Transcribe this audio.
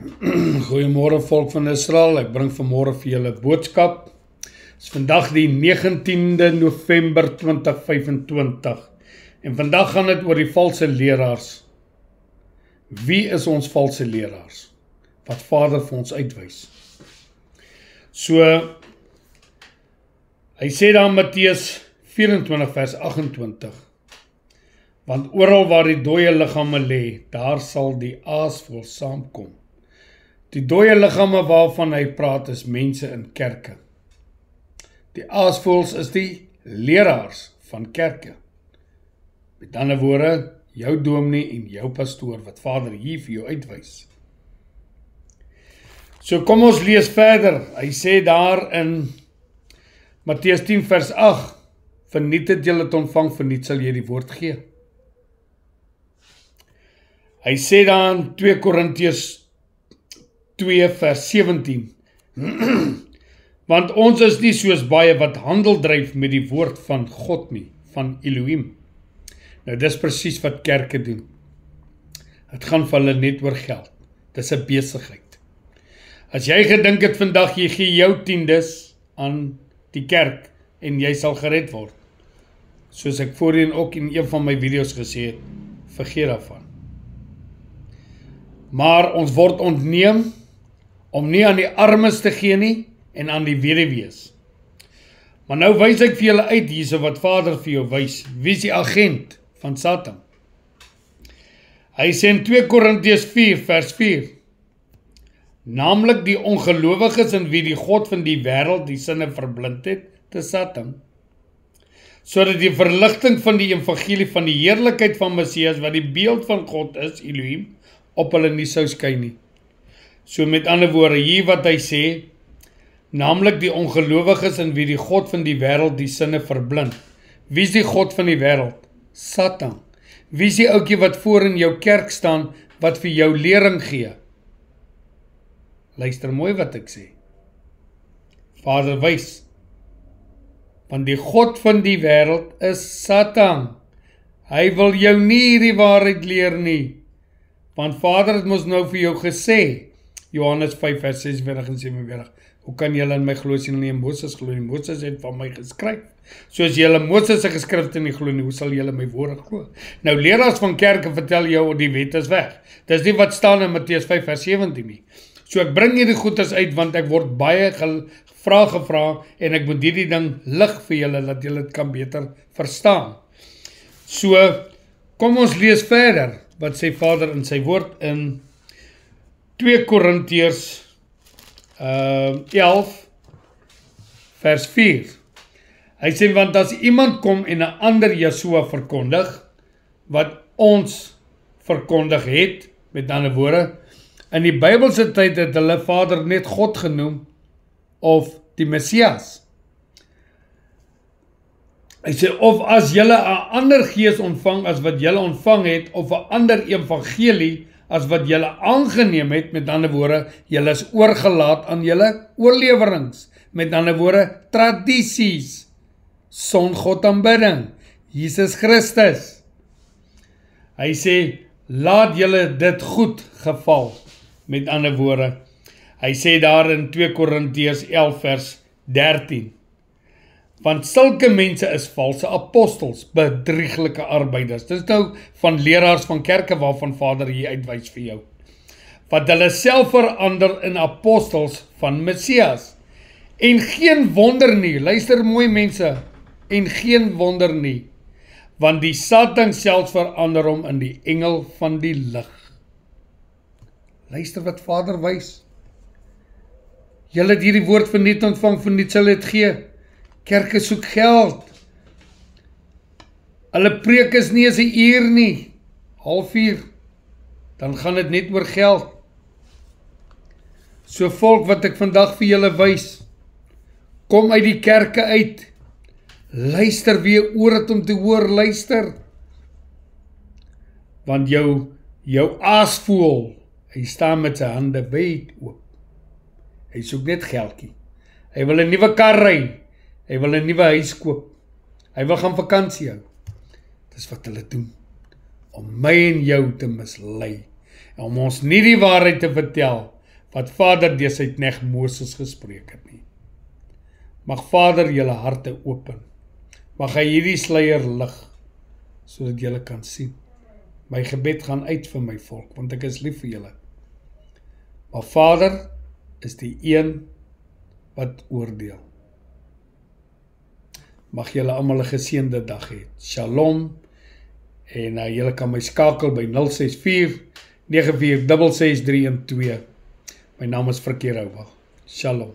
Goeiemôre volk van Israel, ek bring vanmôre vir julle boodskap. Het is vandag die 19de November 2025 en vandag gaan dit oor die valse leraars. Wie is ons valse leraars? Wat Vader vir ons uitwys. So, hy sê daar in Matteus 24 vers 28, want oral waar die dooie liggame lê, daar sal die aasvoël saamkom. Die dooie liggame waarvan hy praat is mense in kerke. Die aasvoëls is die leraars van kerke. Met ander woorde, jou dominee en jou pastoor wat Vader hier vir jou uitwys. So kom ons lees verder. Hy sê daar in Matteus 10 vers 8, verniet het julle te ontvang, verniet sal jy die woord gee. Hy sê daar in 2 Korintiërs 2 vers 17, want ons is nie soos baie wat handel dryf met die woord van God nie, van Elohim. Nou dis presies wat kerke doen. Het gaan vir hulle net oor geld. Dis 'n besigheid. As jy gedink het vandag jy gee jou tiendes aan die kerk en jy sal gered word, soos ek voorheen ook in een van my video's gesê het, vergeet daarvan. Maar ons word ontneem om nie aan die armes te gee nie en aan die weduwees. Maar nou wys ek vir julle uit hierso wat Vader vir jou wys. Wie is die agent van Satan? Hy sê in 2 Korintiërs 4 vers 4, naamlik die ongelowiges in wie die God van die wêreld die sinne verblind het, te Satan, sodat die verligting van die evangelie van die heerlikheid van Messias, wat die beeld van God is, Elohim, op hulle nie sou skyn nie. So met ander woorde, hier wat hy sê, naamlik die ongelowiges in wie die God van die wêreld die sinne verblind. Wie is die God van die wêreld? Satan. Wie is die ouetjie wat voor in jou kerk staan, wat vir jou lering gee? Luister mooi wat ek sê. Vader wys, want die God van die wêreld is Satan. Hy wil jou nie die waarheid leer nie, want Vader het mos nou vir jou gesê, Johannes 5 vers 46 en 47, hoe kan julle in my glo as julle nie in Moses glo nie? Moses het van my geskryf. Soos julle Moses se geskrifte nie glo nie, hoe sal julle my woorde glo? Nou leraars van kerke vertel jou die wet is weg. Dis nie wat staan in Matteus 5 vers 17 nie. So ek bring hierdie goeders uit want ek word baie vrae gevra en ek moet hierdie ding lig vir julle dat julle dit kan beter verstaan. So kom ons lees verder wat sê Vader in sy woord in 2 Korintiërs 11 vers 4. Hy sê, want as iemand kom en 'n ander Yeshua verkondig, wat ons verkondig het, met ander woorde, in die Bybelse tyd het hulle Vader net God genoem, of die Messias. Hy sê, of as julle 'n ander gees ontvang as wat julle ontvang het, of 'n ander evangelie as wat julle aangeneem het, met ander woorde, julle is oorgelaat aan julle oorlewerings, met ander woorde, tradisies, songod aanbidding, Jesus Christus. Hy sê, laat julle dit goed geval, met ander woorde. Hy sê daar in 2 Korintiërs 11 vers 13, want sulke mense is valse apostels, bedrieglike arbeiders. Dit is nou van leraars van kerke waarvan Vader hier uitwys vir jou. Wat hulle self verander in apostels van Messias. En geen wonder nie, luister mooi mense, en geen wonder nie, want die Satan self verander hom in die engel van die lig. Luister wat Vader wys. Julle het hierdie woord verniet ontvang, verniet sal dit gee. Kerke soek geld. Hulle preek is nie eens 'n uur nie, 3:30. Dan gaan dit net oor geld. So volk wat ek vandag vir julle wys, kom uit die kerke uit. Luister wie oor het om te hoor, luister. Want jou aasvoël, hy staan met sy hande wyd oop. Hy soek net geldjie. Hy wil 'n nuwe kar ry. Hy wil 'n nuwe huis koop. Hy wil gaan vakansie hou. Dis wat hulle doen. Om my en jou te mislei. om ons nie die waarheid te vertel, wat Vader deur sy knegt Moses gespreek het nie. Mag Vader julle harte open, mag hy hierdie sluier lig, sodat julle kan sien. My gebed gaan uit vir my volk, want ek is lief vir julle. Maar Vader is die een wat oordeel. Mag julle almal 'n geseënde dag hê. Shalom. En julle kan my skakel by 064 94 66 312. My naam is Frikkie Roubach. Shalom.